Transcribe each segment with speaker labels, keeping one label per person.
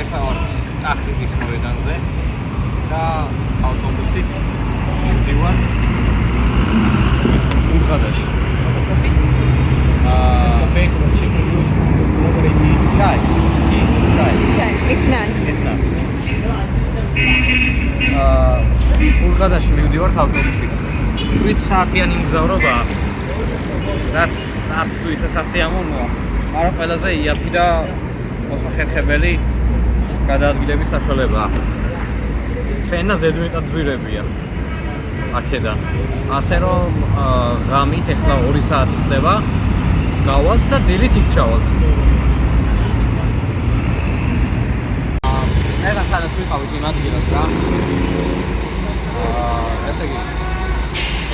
Speaker 1: ახლა ვარ ტახრიკის მოედანზე და ავტობუსით მივდივართ Ურღადაში.
Speaker 2: Das Café con chicken juice, strawberry tea.
Speaker 1: Chai.
Speaker 3: Etnan.
Speaker 1: ურღადაში მივდივართ ავტობუსით. 7 საათიანი მგზავრობაა. რაც არც თუ ისე სასიამოვნოა, მაგრამ ყველაზე იაფი და მოსახერხებელი გადაადგილების საშუალებაა. ფენა ზედმეტად ძვირებია აქედან. ასე რომ ღამით ახლა 2 საათი ხდება. გავალთ და დილით იქ ჩავალთ. ეხლა სადაც ვიყავით იმ ადგილას რა. ესე იგი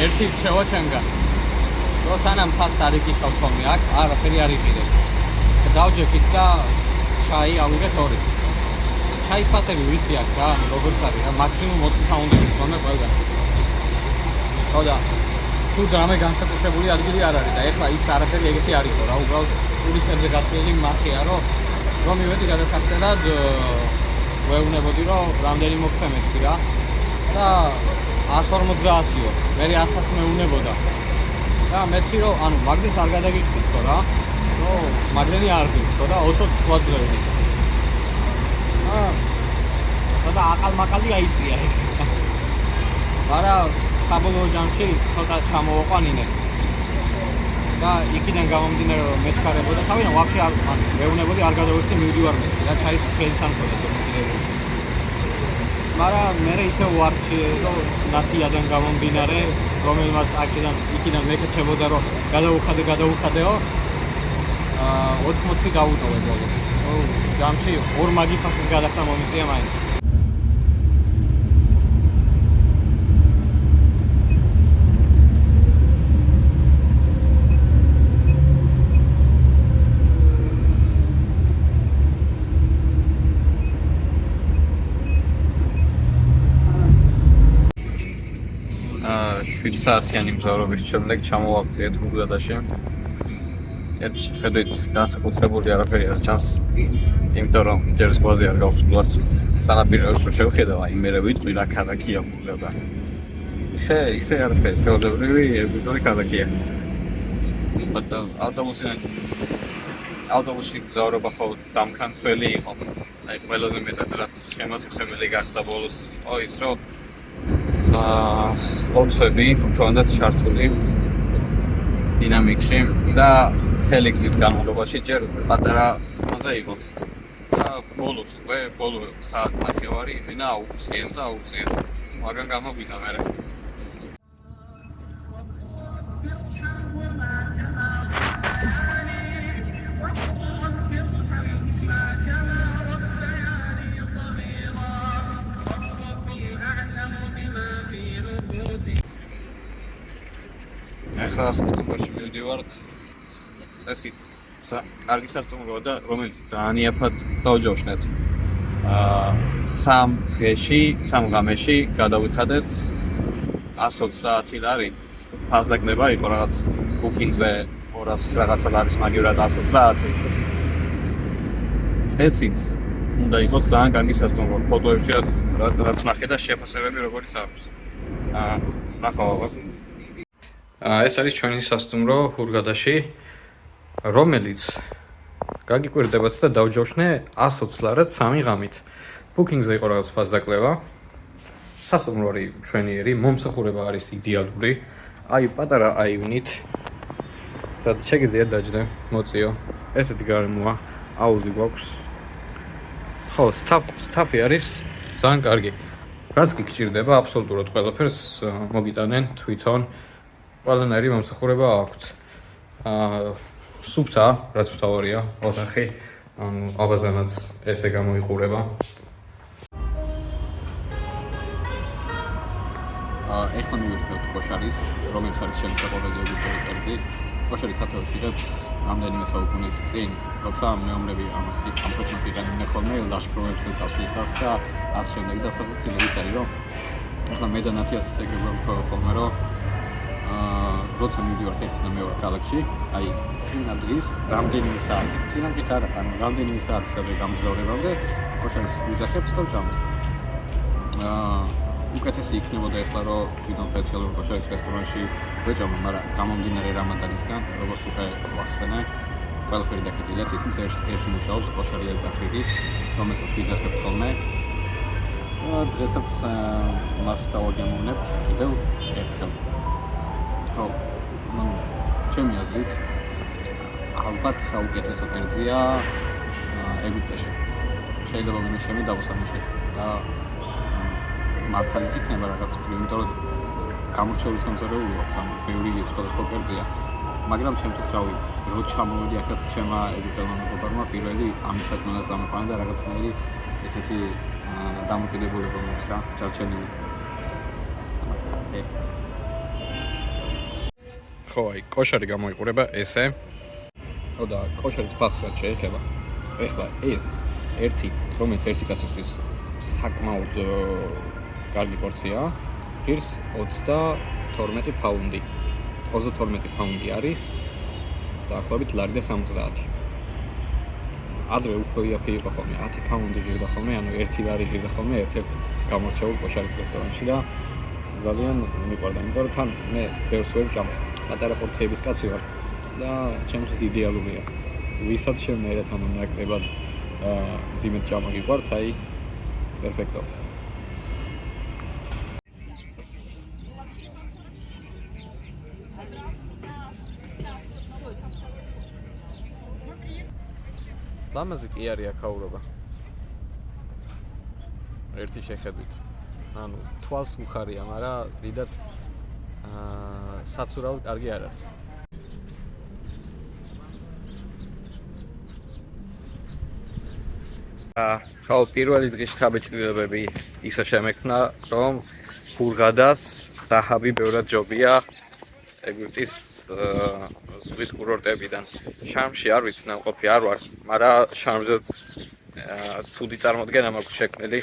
Speaker 1: ერთი რჩევა ჩემგან. რომ სანამ ფასს არ იკითხავს ხოლმე აქ, არაფერი არ იყიდეთ. დავჯექით და ჩაი ავიღეთ 2. ჩაის ფასები ვიცი აქ რა, როგორც არის რა, მაქსიმუმ 20 პაუნდების ხოლმე ყველგან. ხოდა თუ დრამე განსაკუთრებული ადგილი არ არის და ეხლა ის არაფერი ეგეთი არ იყო რა, უბრალოდ ტურისტებზე გაწეული მახია, რომ მივედი გადასახდელად ვეუბნებოდი რომ რამდენი მოგცემეთი რა და 150-იო, მე 100-ს მეუნებოდა. და მეთქი რომ ანუ მაგდეს არ გადაგიხდით ხო რა, რომ მაგდენი არ გის ხო და 20 სხვა ძლევდი. და აყალ-მაყალი აიწია ეგ. მაგრამ საბოლოო ჯამში ცოტა ჩამოვაყვანინე. და იქიდან გამომდინარე რომ მეჩქარებოდა თავიდან ვაფშე არ მეუნებოდი არ გადავიხდი მივდივარ მეთქი და ჩაის ცხელი სამქონდა შემოგვიდებული. მაგრამ მე ისე ვარჩი რომ ნათიადან გამომდინარე რომელმაც იქიდან მეკეჩებოდა რომ გადაუხადეო 80 დაუტოვე ბოლოს. ჯამში 2 მაგი ფასის გადახდა მომიწია მაინც. საათიანი მგზავრობის შემდეგ ჩამოვაქციეთ ურღადაში. ერთ ხედვით განსაკუთრებული არაფერი არ ჩანს, იმიტომ რომ ჯერ ზღვაზე არ გავსვლართ. სანაპიროებს რო შევხედავ, აი მე ვიტყვი რა ქალაქია ურღადა. ისე არაფერი, შეუძლებრივი ეგვიპტური ქალაქია. მაგრამ ავტობუსში მგზავრობა ხო დამქანცველი იყო. აი ყველაზე მეტად რაც შემაწუხებელი გახდა ბოლოს იყო ის რომ ლოცვები თუნდაც ჩართული დინამიკში და თელექსის განმავლობაში ჯერ პატარა ხმაზე იყო და ბოლოს უკვე ბოლო საათი ნახევარი იმენა აუწიეს მაგან გამოგვიცა მერე ახლა სასტუმროში მივდივართ წესით კარგი სასტუმროა და რომელიც ძალიან იაფად დავჯავშნეთ. 3 დღეში, 3 ღამეში გადავიხადეთ 130 ლარი. ფასდაგნება იყო რაღაც ბუკინგზე 200 რაღაცა ლარის მაგივრად 130. წესით უნდა იყოს ძალიან კარგი სასტუმრო. ფოტოებში რაც ნახე და შეფასებები როგორიც აქვს. ნახავ ეს არის ჩვენი სასტუმრო ურღადაში, რომელიც გაგიკვირდებათ და დავჯავშნე 120 ლარად 3 ღამით. ბუკინგზე იყო რაღაც ფასდაკლება. სასტუმრო არის მშვენიერი, მომსახურება არის იდეალური. აი პატარა აივნით. სადაც შეგიძლიათ დაჯდე, მოწიო. ესეთი გარემოა, აუზი გვაქვს. ხო, სტაფი არის ძალიან კარგი. რაც კი გჭირდება, აბსოლუტურად ყველაფერს მოგიტანენ თვითონ. ყველანაირი მომსახურება აქვთ. სუფთა, რაც მთავარია, ოთახი, აბაზანაც ესე გამოიყურება. ეხლა მივიდეთ კოშარის, რომელიც არის ჩემი საყვარელი ეგვიპტური კერძი. კოშარი სათავეს იღებს რამდენიმე საუკუნის წინ, როცა მეომრები ამას ამთოჩინს იყენებდნენ ხოლმე ლაშქრობებზე წასვლისას და ამ შემდეგ და საფუძველი ის არის, რომ ახლა მე და ნათიას ეგრევე ხოლმე რომ როცა მივიდივართ ერთ და მეორე ქალაქში, აი წინა დღის რამდენიმე საათი, წინამდე არა, ანუ რამდენიმე საათი სადღაც გამგზავრებამდე კოშარის ვიძახებთ და ვჭამთ. უკეთესი იქნებოდა ახლა რომ თვითონ სპეციალურ კოშარის რესტორანში ვეჭამო, მაგრამ გამომდინარე რამადანისგან, როგორც უკვე ვახსენე, ყველაფერი დაკეტილია, თითქმის ერთი მუშაობს კოშარი ელდაფრიდი, რომელსაც ვიძახებთ ხოლმე. დღესაც მას დავაგემოვნებთ კიდევ ერთხელ. ხო, ჩემი აზრით ალბათ საუკეთესო კერძია ეგვიპტეში. შეიძლება ვინმე შემი დავუსამუშე და მართალიც იქნება რაღაც, იმიტომ რომ გამორჩეული სამზარეულო აქვს, ანუ ბევრი სხვადასხვა კერძია. მაგრამ ჩემთვის რავი, რო ჩამოვედი აქაც ჩემმა ეგვიპტელმა მეგობარმა პირველი ამის საქმეა წამოყვანა და რაღაცნაირი ესეთი დამოკიდებულება მაქვს რა, ჩარჩენილი. ხო, აი, კოშარი გამოიყურება ესე. ხო და კოშარის ფასად შეეხება. ეხლა ეს ერთი, რომელიც ერთი კაცისთვის საკმაოდ კარგი პორცია, ღირს 32 ფაუნდი. 32 ფაუნდი არის დაახლოებით ლარი და 70. ადრე უფრო იაფი იყო ხოლმე, 10 ფაუნდი ღირდა ხოლმე, ანუ 1 ლარი ღირდა ხოლმე ერთ-ერთ გამორჩეულ კოშარის რესტორანში და ძალიან მიყვარდა, იმიტომ რომ თან მე ბევრს ვერ ვჭამ. პატარა პორციების კაცი ვარ და ჩემთვის იდეალურია. ვისაც შემნაირად ამ ნაკლებად ძიმეთ ჭამა გიყვართ, აი პერფექტო. ლამაზი კი არის აქაურობა. ერთი შეხედვით. ანუ თვალს უხარია, მაგრამ დიდად საცურაოდ კარგი არ არის. ხო, პირველი დღის შთაბეჭდილებები ისე შემექმნა, რომ ჰურღადას დაჰაბი ბევრად ჯობია ეგვიპტის ზღვის კურორტებიდან. შარმში არ ვიცი, ნამყოფი არ ვარ, მაგრამ შარმზეც ცუდი წარმოდგენა მაქვს შექმნილი.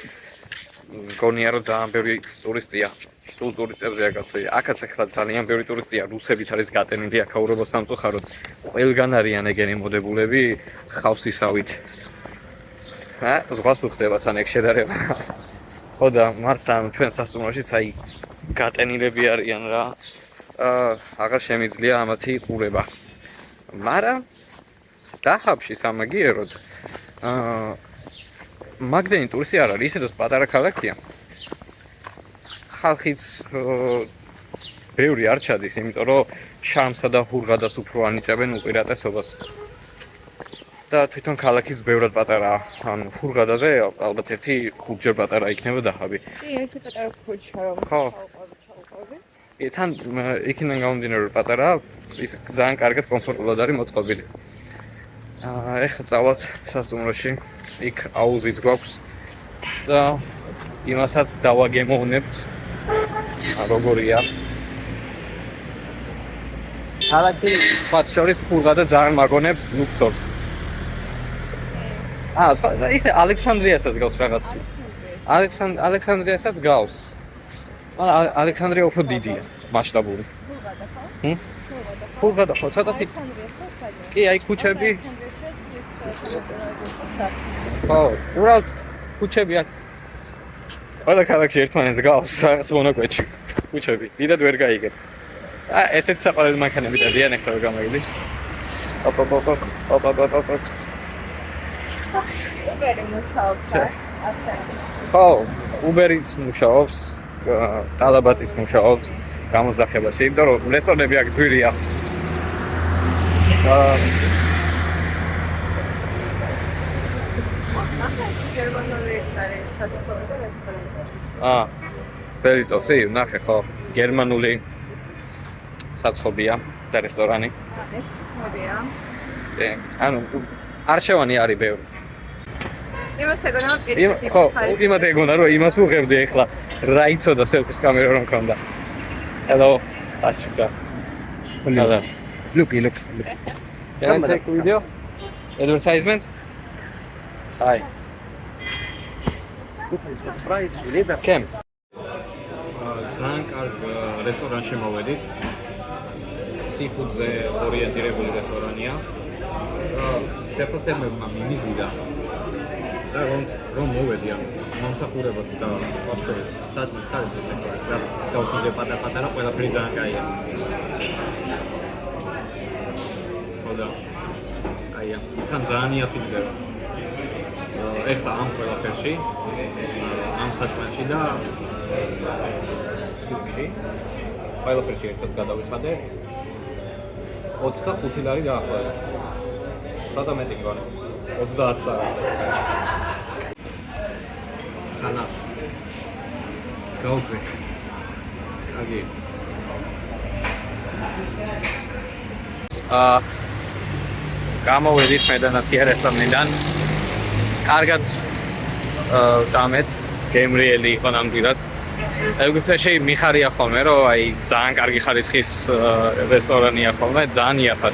Speaker 1: მგონია რომ ძალიან ბევრი ტურისტია. სულ ტურისტებზეა გაწყვეტილი. აქაც ახლა ძალიან ბევრი ტურისტია, რუსებით არის გატენილი აქაურობა სამწუხაროდ. ყველგან არიან ეგენი მოდებულები ხავსისავით. ზღვას უხდება თან ეგ შედარება. ხო და მართლა ჩვენ სასტუმროშიც აი გატენილები არიან რა. აღარ შემიძლია ამათი ყურება. მაგრამ დაჰაბში სამაგიეროდ მაგდენი ტურისტი არ არის, ისედაც პატარა ქალაქია. ხალხიც ბევრი არ ჩადის, იმიტომ რომ შარმსა და ჰურღადას უფრო ანიჭებენ უპირატესობას. და თვითონ ქალაქიც ბევრად პატარაა. ანუ ჰურღადაზე ალბათ ერთი 5 ჯერ პატარა იქნება დაჰაბი.
Speaker 3: კი, ერთი პატარა ქუჩა რომ ჩაუყვები.
Speaker 1: თან იქიდან გამომდინარე რომ პატარაა, ის ძალიან კარგად კომფორტულად არის მოწყობილი. ეხლა წავალთ სასტუმროში, იქ აუზიც გვაქვს და იმასაც დავაგემოვნებთ. როგორია? ქალაქი მათ შორის ჰურღადა ძალიან მაგონებს ლუქსორს. ისე ალექსანდრიასაც გავს რაღაც. ალექსანდრიასაც გავს. მაგრამ ალექსანდრია უფრო დიდია, მასშტაბური. ჰურღადა ხო, ცოტათი. კი, აი ქუჩები. ხო, უბრალოდ ქუჩები აქ. ყველა ქალაქში ერთმანეთს გავს, რაღაც მონაკვეთში. ქუჩები, დიდად ვერ გაიგებ. ესეც საყოველთაო მანქანები დადიან ახლა რომ გამაგილის.
Speaker 3: უბერი მუშაობს ასე.
Speaker 1: ხო, უბერიც მუშაობს, ტალაბატიც მუშაობს გამოძახებაში, იმიტომ რომ რესტორნები აქ ძვირია. ბელიტოსი, ნახე ხო, გერმანული საცხობია და რესტორანი.
Speaker 3: ეს ცოდია.
Speaker 1: ანუ არშევანი არის ბევრი.
Speaker 3: იმას ეგონა პირიქით.
Speaker 1: ხო, იმათ ეგონა რომ იმას უღებდი ახლა რა იცოდა სელფის კამერა რომ ქონდა. Hello, Ashika. Hello.
Speaker 4: Look.
Speaker 1: Can I take a video? Advertisement? Hi. Cam. ძალიან კარგ რესტორანში მოვედით. Seafood-ზე ორიენტირებული რესტორანია. შეფასებებმა მიმიზიდა. და რომ მოვედი ამ მომსახურებაც და ვაფშორის საქმის ხარისხს ეხლა რაც გავსუძე პატარ-პატარა ყველაფერი ძალიან კაია. ხოდა აია, თან ძალიან იაფიჭდება. ეხლა ამ ყველაფერში ამ საქმეში და სუპში ყველაფერში ერთად გადავიხადეთ 25 ლარი დაახლოებით. სადა მეტი გონი 30 ლარი. ხანას გავძე. კარგი. გამოვედით მე და ნათია რესტორნიდან. კარგად დამეც გემრიელი იყო ნამდვილად. ეგვიპტეში მიხარია ხოლმე რომ აი ძალიან კარგი ხარისხის რესტორანია ხოლმე, ძალიან იაფად.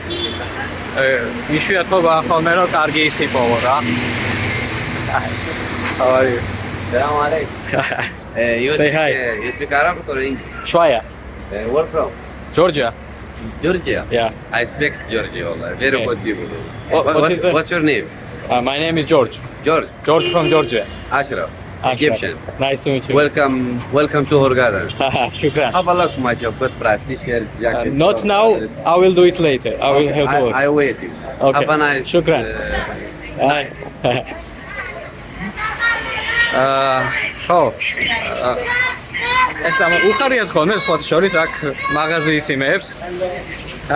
Speaker 1: იშვიათობა ხოლმე რომ კარგი ის იპოვო რა. How are you?
Speaker 4: Assalamu alaikum.
Speaker 1: Say hi.
Speaker 4: You speak Arabic or English?
Speaker 1: Shwaya.
Speaker 4: Where from?
Speaker 1: Georgia.
Speaker 4: Georgia?
Speaker 1: Yeah.
Speaker 4: I speak Georgia, wallah. Very good people.
Speaker 1: What is it?
Speaker 4: What's your name?
Speaker 1: My name is George.
Speaker 4: George.
Speaker 1: George from Georgia.
Speaker 4: Ashraf. Egyptian.
Speaker 1: Nice to meet you.
Speaker 4: Welcome to Hurghada.
Speaker 1: Shukran.
Speaker 4: Have a look, much of good price. T-shirt, jacket.
Speaker 1: Not now. I will do it later. I will have to work.
Speaker 4: I waiting.
Speaker 1: Okay.
Speaker 4: Have a nice.
Speaker 1: Shukran. ხო. ეს ამ უხარიათ ხოლმე სხვა შორის აქ მაღაზიის იმეებს.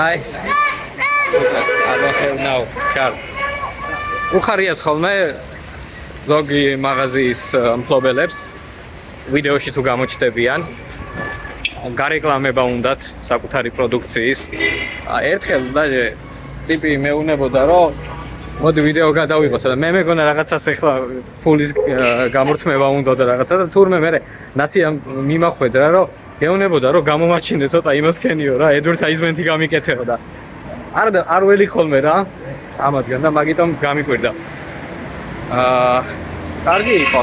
Speaker 1: აი. I don't have now. Car. უხარიათ ხოლმე ზოგი მაღაზიის მფლობელებს ვიდეოში თუ გამოჩნდებიან გარეკლამება უნდათ საკუთარი პროდუქციის. ერთხელ ტიპი მეუნებოდა რომ მოდი ვიდეო გადავიღოთ და მე მეგონა რაღაცას ეხლა ფულის გამორთმევა უნდა და რაღაცა და თურმე მე ნაცია მიმახვედრა რომ ეუნებოდა რომ გამომაჩინე ცოტა იმას ქენიო რა ადვერტაიზმენტი გამიკეთეო და არ ველი ხოლმე რა ამადგან და მაგიტომ გამიკვირდა. კარგი იყო.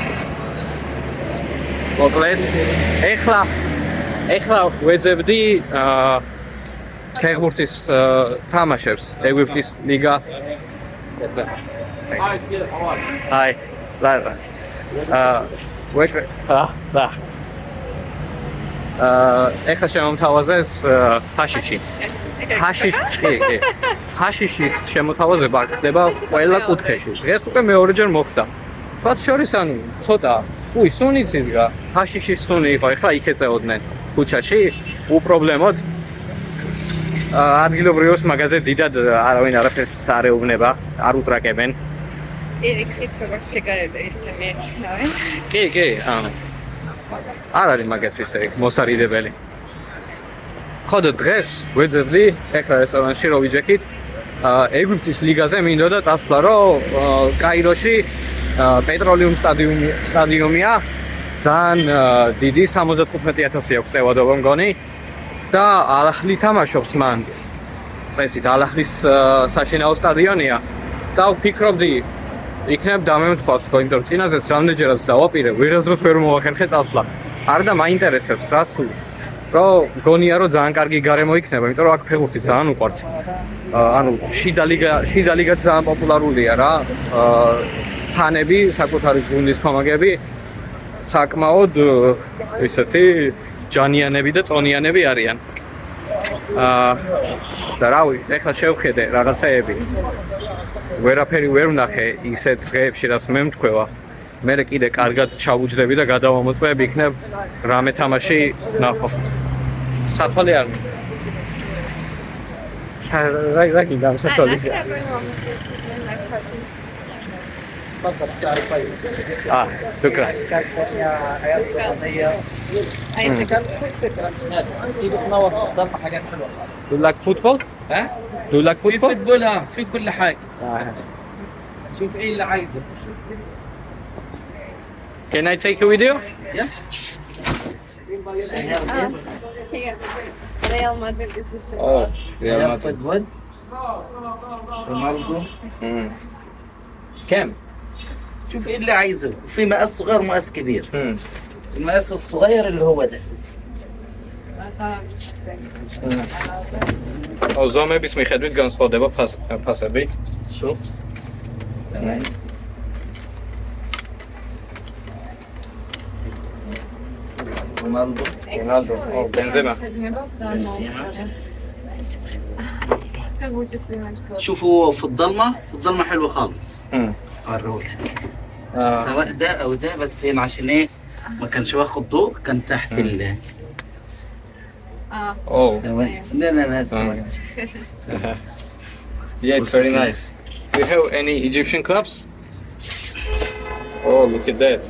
Speaker 1: მოკლედ ეხლა ვეძებდი ფეხბურთის თამაშებს ეგვიპტის ლიგა. Hi. Lara. Wait. Da. ეხლა შემომთავაზეს ჰაშიში. ჰაშიშის შემოთავაზება ხდება ყველა კუთხეში. დღეს უკვე მეორეჯერ მოხდა. სხვა შორის ანუ ცოტა სუნიც იდგა. ჰაშიშის სუნი იყო, ეხლა იქ ეწეოდნენ ქუჩაში. უპრობლემოდ ადგილობრივს მაგაზე დიდად არავინ არაფერს არ ეუბნება, არ უტრაკებენ.
Speaker 3: ელექტრით როგორც სიგარეტა ისე მიეჩნევენ.
Speaker 1: კი, არ არის მაგათი ისე მოსარიდებელი. ხო და დღეს ვეძებდი ეხლა რესტორანში რო ვიჯექით, ეგვიპტის ლიგაზე მინდოდა წასვლა, რომ კაიროში პეტროლიუმ სტადიუმია, ძალიან დიდი 75,000 აქვს ტევადობა მგონი. და ალ-აჰლი თამაშობს მან. წესით ალ-აჰლის საშინაო სტადიონია და ვფიქრობდი იქნებ დამემთხვას ხო, იმიტომ რომ წინაზეც რამდენჯერაც დავაპირე, ვერასდროს ვერ მოვახერხე წასვლა. არ და მაინტერესებს რა სულ. რომ გონია რომ ძალიან კარგი გარემო იქნება, იმიტომ რომ აქ ფეხბურთი ძალიან უყვარს. ანუ შიდა ლიგა ძალიან პოპულარულია რა. ფანები, საკუთარი გუნდის კომაგები საკმაოდ ისეთი ჯანიანები და წონიანები არიან. და რავი, ეხლა შევხედე რაღაცეები. ვერაფერი ვერ ვნახე ისეთ დღეებში, რაც მე მთქვევა. მე კიდე კარგად ჩავუჯდები და გადავამოწმები, იქნებ რამე თამაში ნახო. საფალე არ. რა გინდა საფალის? شكرا. Do you like football?
Speaker 4: ها؟
Speaker 1: Do you like
Speaker 4: في
Speaker 1: football?
Speaker 4: فوتبول في كل حاجة. شوف ايه اللي عايزه.
Speaker 1: Can I take a video?
Speaker 3: Real Madrid is this.
Speaker 1: Oh,
Speaker 4: فوتبول. رونالدو.
Speaker 1: كم؟
Speaker 4: شوف ايه اللي عايزه. في مقاس صغير ومقاس كبير. المقاس الصغير اللي هو ده.
Speaker 1: ზომების მიხედვით განსხვავდება ფასები.
Speaker 4: شوف. تمام. رونالدو
Speaker 1: رونالدو او بنزيما
Speaker 4: شوفوا في الضلمه حلوه خالص اوريهولك سواء ده او ده بس هنا عشان ايه ما كانش واخد ضوء كان تحت ال
Speaker 1: او
Speaker 4: سواء لا سواء
Speaker 1: yeah it's very nice do you have any Egyptian clubs oh look at that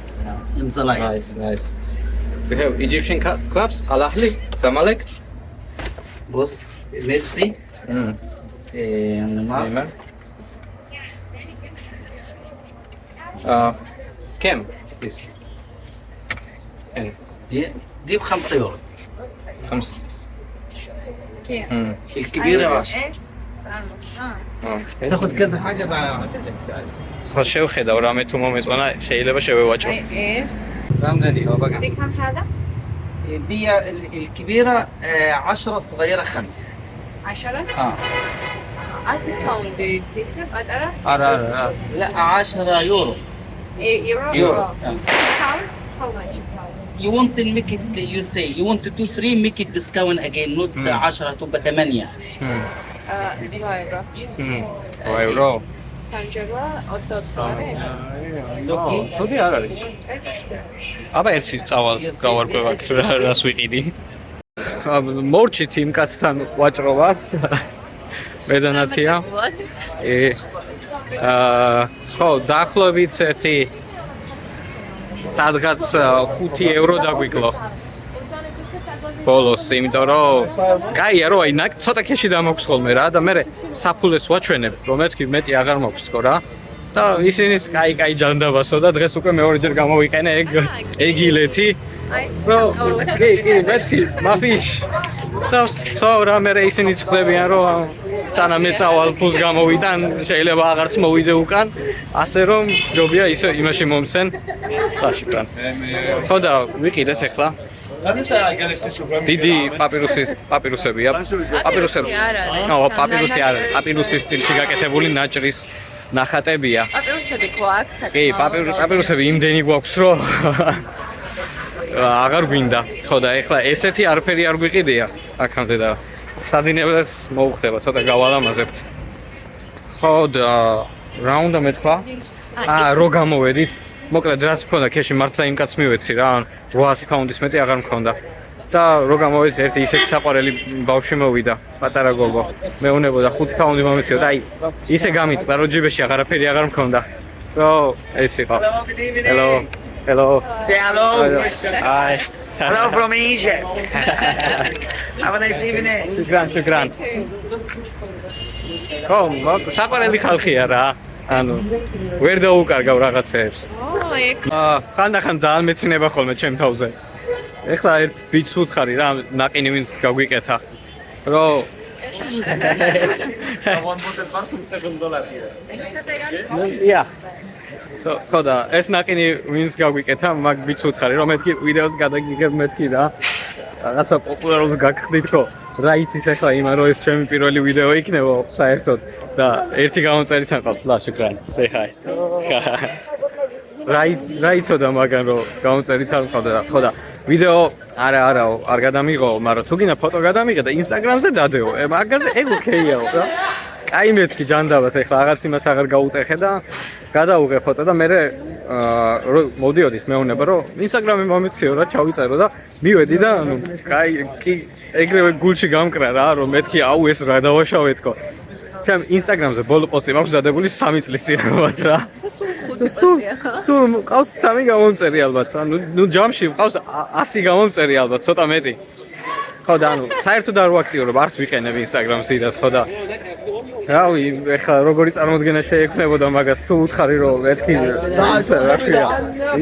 Speaker 4: in the light
Speaker 1: nice we have Egyptian clubs Al Ahly Zamalek
Speaker 4: بص ميسي نيمار
Speaker 1: كم this
Speaker 4: دي ب5 يورو
Speaker 1: 5
Speaker 4: الكبيره 10 تاخد كذا حاجه بقى
Speaker 1: خلاص შევხედავ რამე თუ მომეწონა შეიძლება შევევაჭრო
Speaker 3: اس
Speaker 1: რამდენი აბაგა
Speaker 3: دي كم هذا؟
Speaker 4: دي الكبيره 10 الصغيره 5
Speaker 3: 10
Speaker 4: اه
Speaker 3: 10 باوند تكتب أدرى
Speaker 1: არა
Speaker 4: لا 10 يورو
Speaker 3: يورو
Speaker 4: آه.
Speaker 3: pounds how much
Speaker 4: You want to make it, you say, you want to do 3, make it discount again, not 10 تبقى 8
Speaker 3: دولار
Speaker 1: ეურო
Speaker 3: سانجرا 24
Speaker 4: اوكي
Speaker 1: ცუდი არ არის აბა ერთი წავალ გავარკვევა რას ვიყიდი მორჩით იმ კაცთან ვაჭრობას მედანათია ხო დაახლოებით ერთი სადღაც 5 ევრო დაგვიკლო ბოლოს იმიტომ რომ კაია რომ აი ცოტა ქეში დამოქვს ხოლმე რა და მე საფულეს ვაჩვენებ რომ მეთქი მეტი აღარ მოქვს თქო რა და ისინი კაი ჯანდაბასო და დღეს უკვე მეორეჯერ გამოვიყენე ეგ ილეთი რო კი მეთქი მაფიშ და რა მე ისინი წხდებიან რომ სანამ ეწავალ ფულს გამოვიტან შეიძლება აღარც მოვიდე უკან ასე რომ ჯობია ისე იმაში მომცენ ლაშიკან ხო და ვიყიდეთ ახლა დიდი პაპირუსებია პაპირუსები პაპირუსი არა პაპირუსის სტილში გაკეთებული ნაჭრის ნახატებია
Speaker 3: პაპირუსები გვაქვს
Speaker 1: კი პაპირუსები იმდენი გვაქვს რომ აღარ გვინდა ხო და ახლა ესეთი არაფერი არ გვიყიდია აქამდე და სადინებას მოუხდება ცოტა გავალამაზებთ ხო და რა უნდა მეთქვა რო გამოვედით მოკლედ რაც მქონდა ქეში მართლა იმ კაცს მივეცი რა 800 პაუნდის მეტი აღარ მქონდა და რო გამოვედით ერთი ისეთი საყვარელი ბავშვი მოვიდა პატარა გოგო მეუნებოდა 5 პაუნდი მომეციო და აი ისე გამიტყდა რომ ჯიბეში აღარაფერი აღარ მქონდა რო ეს იყო hello
Speaker 5: Say hello.
Speaker 1: hi
Speaker 5: Hello from Egypt. Have a nice evening.
Speaker 1: შუქრან ხო საყვარელი ხალხია რა ანუ ვერ დაუკარგავ რაღაცებს ხანდახან ძალიან მეცინება ხოლმე ჩემ თავზე ეხლა ერთ ბიჭს უთხარი რა ნაყინი ვინც გაგვიკეთა რომ yeah ხო და ეს ნაყინი ვინც გაგვიკეთა მაგ ბიჭს უთხარი რომ მეთქი ვიდეოს გადაგიგებ მეთქი რა რაღაცა პოპულარული გაგხდით ხო რა იცის ახლა იმა რომ ეს ჩემი პირველი ვიდეო იქნება საერთოდ და ერთი გამომწერიც აყავს ლა შუქრან say hi რა იცოდა მაგან რომ გამომწერიც არ ყავდა ხო და ვიდეო არა არ გადამიღო მაგრამ თუ გინდა ფოტო გადამიღე და ინსტაგრამზე დადეო მაგაზე ეგ ოკეიაო რა კაი მეთქი ჯანდაბას ახლა აღარც იმას აღარ გაუტეხე და გადაუღე ფოტო და მე მოდიოდის მეუნება რომ ინსტაგრამი მომეციო რა ჩავიწერო და მივედი და ანუ კაი კი ეგრევე გულში გამკრა რა რომ მეთქი აუ ეს რა დავაშავე თქო ჩემ ინსტაგრამზე ბოლო პოსტი მაქვს დადებული 3 წლის წინათ რა სულ ყავს 3 გამომწერი ალბათ ნუ ჯამში ყავს 100 გამომწერი ალბათ ცოტა მეტი ხო და ანუ საერთოდ არ ვაქტიურობ არც ვიყენებ ინსტაგრამს დიდად ხო და რავი ეხლა როგორი წარმოდგენა შეექმნებოდა მაგას თუ უთხარი რომ მეთქი რა ქვია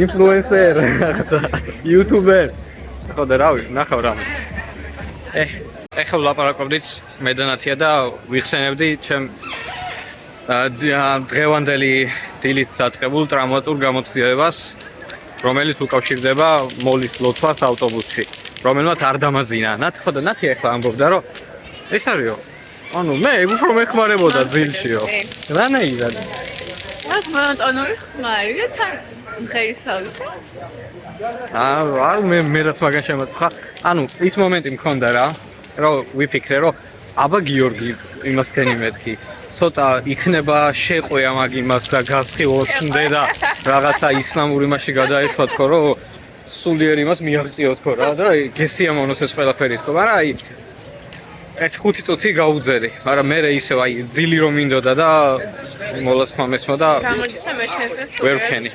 Speaker 1: ინფლუენსერ რაღაცა იუთუბერ ხო და რავი ნახავ რამე ეხლა ვლაპარაკობდით მედანათია და ვიხსენებდი ჩემ დღევანდელი დილით დაწყებულ ტრამვატულ გამოცდილებას რომელიც უკავშირდება მოლის ლოცვას ავტობუსში რომელმაც არ დამაძინა ნათი და ნათი ეხლა ამბობდა რომ ეს არისო ანუ მე უფრო მეხმარებოდა ძილშიო რანაირად
Speaker 3: მას მონოტონური ხმარი და თან ღერისავის
Speaker 1: არ მე რაც მაგან შემოწხა. ანუ ის მომენტი მქონდა რა, რომ ვიფიქრე რომ აბა გიორგი იმასთენი მეთქი. ცოტა იქნება შეყვია მაგ იმას და გასხივოს ხნდე და რაღაცა ისლამური მასში გადაეშვა თქო რომ სულიერ იმას მიაღწიო თქო რა და გესიამოვნოს ეს ყველაფერი თქო, მაგრამ აი 1-5 წუთი გაუძელი, მაგრამ მე ისევ აი ძილი რომ მინდოდა და მოლასქმა მესმა და
Speaker 3: გამოიცა მე შენს
Speaker 1: ვერ ვქენი.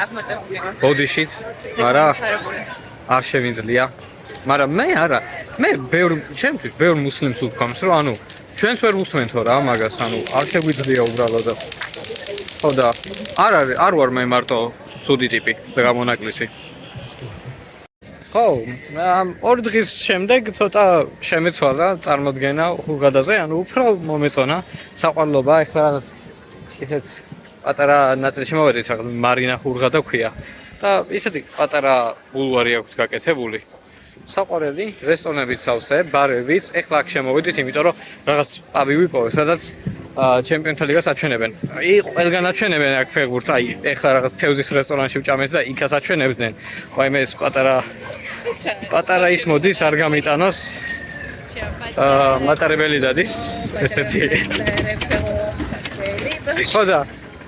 Speaker 3: აზმატებული.
Speaker 1: ბოდიშით, მაგრამ არ შემიძლია. მაგრამ მე არა, მე ჩემთვის ბევრ მუსლიმს ვთქვამს რომ ანუ ჩვენს ვერ უსმენთო რა მაგას, ანუ არ შეგვიძლია უბრალოდ. ხო და არ ვარ მე მარტო ცუდი ტიპი და გამონაკლისი. ხო, 2 დღის შემდეგ ცოტა შემეცვალა წარმოდგენა ჰურღადაზე, ანუ უფრო მომეწონა საყვარლობა, ეხლა ისეთ პატარა ნაწილში მოვედით, რაღაც მარინა ჰურღადა ქვია და ისეთი პატარა ბულვარი აქვს გაკეთებული. საყვარელი რესტორნებიც სავსე, ბარებიც, ეხლა აქ შემოვედით, იმიტომ რომ რაღაც პაბი ვიპოვე, სადაც ჩემპიონთა ლიგას აჩვენებენ. ყველგან აჩვენებენ აქ ფეხბურთს, აი ეხლა რაღაც თევზის რესტორანში ვჭამეთ და იქაც აჩვენებდნენ. აი მე ეს პატარა ის მოდის, არ გამიტანოს. მატარებელი დადის, ესეთი. ხო და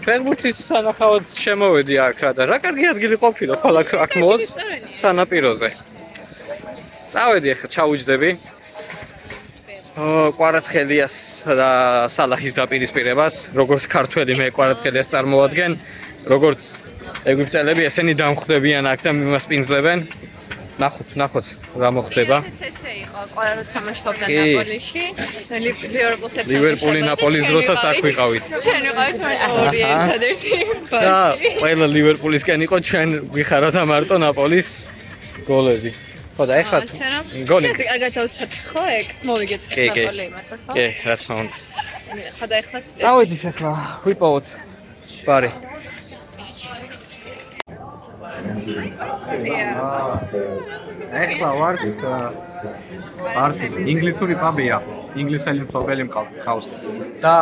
Speaker 1: ფეხბურთის სანახავად შემოვედი აქ რა და რა კარგი ადგილი ყოფილა, ხოლმე აქ მოვალ სანაპიროზე. წავედი ახლა ჩავუჯდები კვარაცხელიას და სალაჰის დაპირისპირებას, როგორც ქართველი მე კვარაცხელიას წარმოადგენ, როგორც ეგვიპტელები ესენი დამხვდებიან აქ და მიმასპინძლებენ. ნახოთ რა მოხდება.
Speaker 3: ესე იყო, კვარო თამაშობდა ნაპოლიში,
Speaker 1: ლივერპული ნაპოლის დროსაც აქ ვიყავით.
Speaker 3: ჩვენ ვიყავით ორი ერთადერთი.
Speaker 1: და ყველა ლივერპულისკენ იყო, ჩვენ ვიხაროთ მარტო ნაპოლის გოლები. ხო და ეხლა გოლი.
Speaker 3: კარგად დავსად ხო ეგ? მოვიგეთ ნაპოლი იმასაც ხო?
Speaker 1: კი, რაც უნდა.
Speaker 3: ხო და ეხლა
Speaker 1: წავედი ახლა, ვიპოვოთ ბარი. ეხლა ვარ ინგლისური პაბია, ინგლისელი მფლობელი მყავს და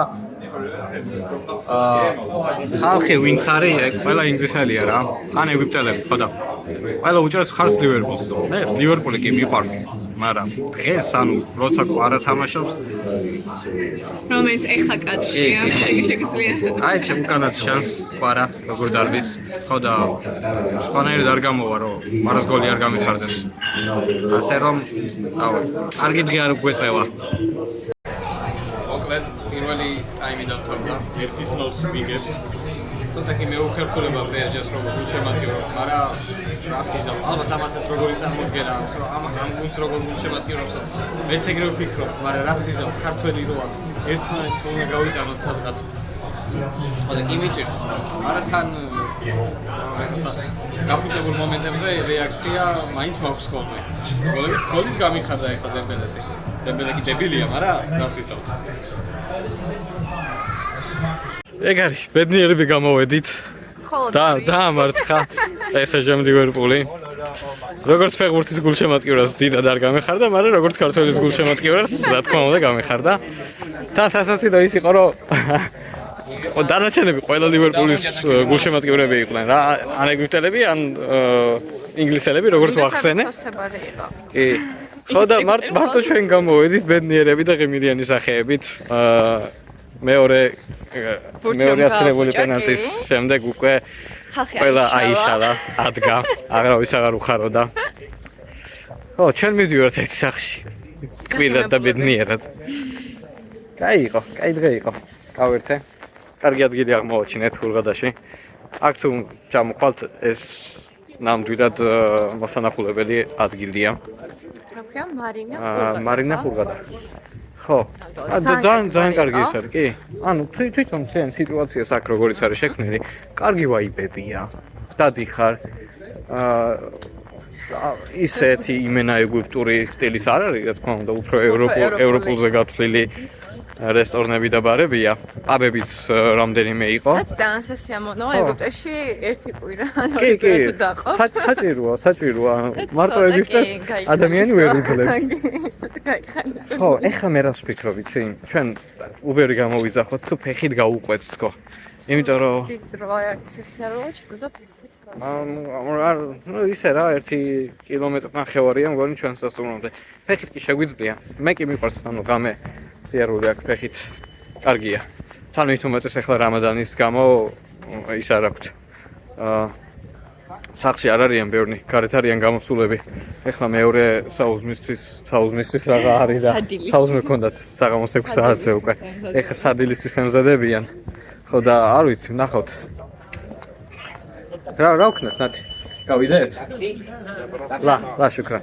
Speaker 1: ხალხი ვინც არის, ყველა ინგლისელია რა, ან ეგვიპტელები, ხო და ყველა უჭერს ხარს ლივერპულს. მე ლივერპული კი მიყვარს, მაგრამ დღეს ანუ როცა კვარა თამაშობს,
Speaker 3: რომელიც ეხლა კადრშია, შეგიძლია.
Speaker 1: აი ჩემკანაც შანს კვარა როგორ დარბის, ხო და სხვანაირად არ გამოვა რომ მარას გოლი არ გამიხარდეს. ასე რომ, კარგი დღე არ გვეწევა. მოკლედ პირველი ტაიმი დავთვალა, 1-0 ვიგებთ. ცოტა კი მეუხერხულება პრეაჯას რომ გულშემატკივრო, მაგრამ რასიზამ, ალბათ ამათაც როგორი წარმოდგენა აქვს, რომ ამ გუნდს როგორ გულშემატკივრობს. მეც ეგრევე ვფიქრობ, მაგრამ რასიზამ ქართველი როა ერთმანეთს უნდა გავიტანოთ სადღაც. ხო და კი მიჭირს, მაგრამ თან გაფუჭებულ მომენტებზე რეაქცია მაინც მაქვს ხოლმე. გოლის გამიხარდა ეხლა დემბელეზე. დემბელე კი დებილია, მაგრამ გასვისავთ. ეგ არის, ბედნიერები გამოვედით. და დაამარცხა ესეჟემ ლივერპული. როგორც ფეხბურთის გულშემატკივრას დიდად არ გამეხარდა, მაგრამ როგორც ქართველის გულშემატკივრას, რა თქმა უნდა, გამეხარდა. თან სასაცილო ის იყო, რომ დანარჩენები ყველა ლივერპულის გულშემატკივრები იყვნენ რა, ან ეგვიპტელები, ან ინგლისელები, როგორც ვახსენე. კი. ხო და მარტო ჩვენ გამოვედით ბედნიერები და ღიმილიანი სახეებით. მეორე აცილებული პენალტის შემდეგ უკვე ყველა აიშალა, ადგა, აღარავის აღარ უხაროდა. ხო, ჩვენ მივდივართ ერთ სახლში. კბილად და ბედნიერად. კაი იყო, კაი დღე იყო. გავერთე. კარგი ადგილი აღმოვაჩინეთ ჰურღადაში. აქ თუ ჩამოხვალთ ეს ნამდვილად მოსანახულებელი ადგილია.
Speaker 3: რა ქვია?
Speaker 1: მარინა ჰურღადა. ხო. ძალიან კარგი ის არის, კი. ანუ თვითონ ჩვენ სიტუაციას აქ როგორიც არის შექმნილი, კარგი ვაიბებია. დადიხარ. ისეთი იმენა ეგვიპტური სტილის არ არის, რა თქმა უნდა, უფრო ევროპულზე გათვლილი რესტორნები და ბარებია. პაბებიც რამდენიმე იყო.
Speaker 3: ძალიან სასიამოვნოა ეგვიპტეში ერთი კვირა, ანუ თუ დაყო.
Speaker 1: საჭიროა. მარტო ეგვიპტეს ადამიანი ვერ უძლებს. ხო, ეხლა მე რას ვფიქრობ, იცი? ჩვენ უბერი გამოვიზახოთ, თუ ფეხით გავუყვეთ თქო. იმიტომ რომ
Speaker 3: დიდ რვა არის სიარულო ჩიკუზო ფიქრიც გავს.
Speaker 1: ნუ ისე რა 1 კილომეტრი ნახევარია მგონი ჩვენ სასტუმრომდე. ფეხით კი შეგვიძლია. მე კი მიყვარს ანუ გამე სიარული აქ ფეხით კარგია. თან ვით უმეტეს ახლა რამადანის გამო ის არ აქვს. სახში არ არიან ბევრი, გარეთ არიან გამოსულები. ეხლა მეორე საუზმისთვის რაღა არის და საუზმე ქონდათ საღამოს 6 საათზე უკვე. ეხლა სადილისთვის ემზადებიან. ხო და არ ვიცი, ნახავთ. რა ვქნათ ნათი? გავიდეთ? ლა, შუქრან.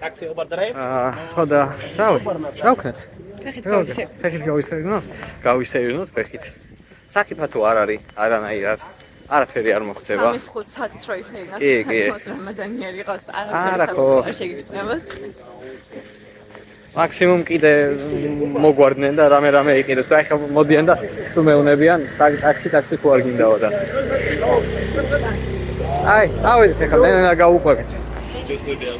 Speaker 2: Taxi Uber drive?
Speaker 1: ხო და რა ვქნათ?
Speaker 3: ფეხით გავისე.
Speaker 1: ფეხით გავისეირნოთ? გავისეირნოთ ფეხით. საკიფა თუ არ არის, არანაირად. არაფერი არ მოხდება.
Speaker 3: 5 საათით რო ისე ინათ.
Speaker 1: კი.
Speaker 3: რამადანიერი იყოს,
Speaker 1: არა, ხო.
Speaker 3: არ შეგიძლიათ.
Speaker 1: მაქსიმუმ კიდე მოგვარდნენ და რამე იყიდოს. აი ხა მოდიან და სულ მეუნებიან, ტაქსი თუ არ გინდაო და. აი, ავიდეთ ახლა, მე გავუყვებით.
Speaker 2: Just do this.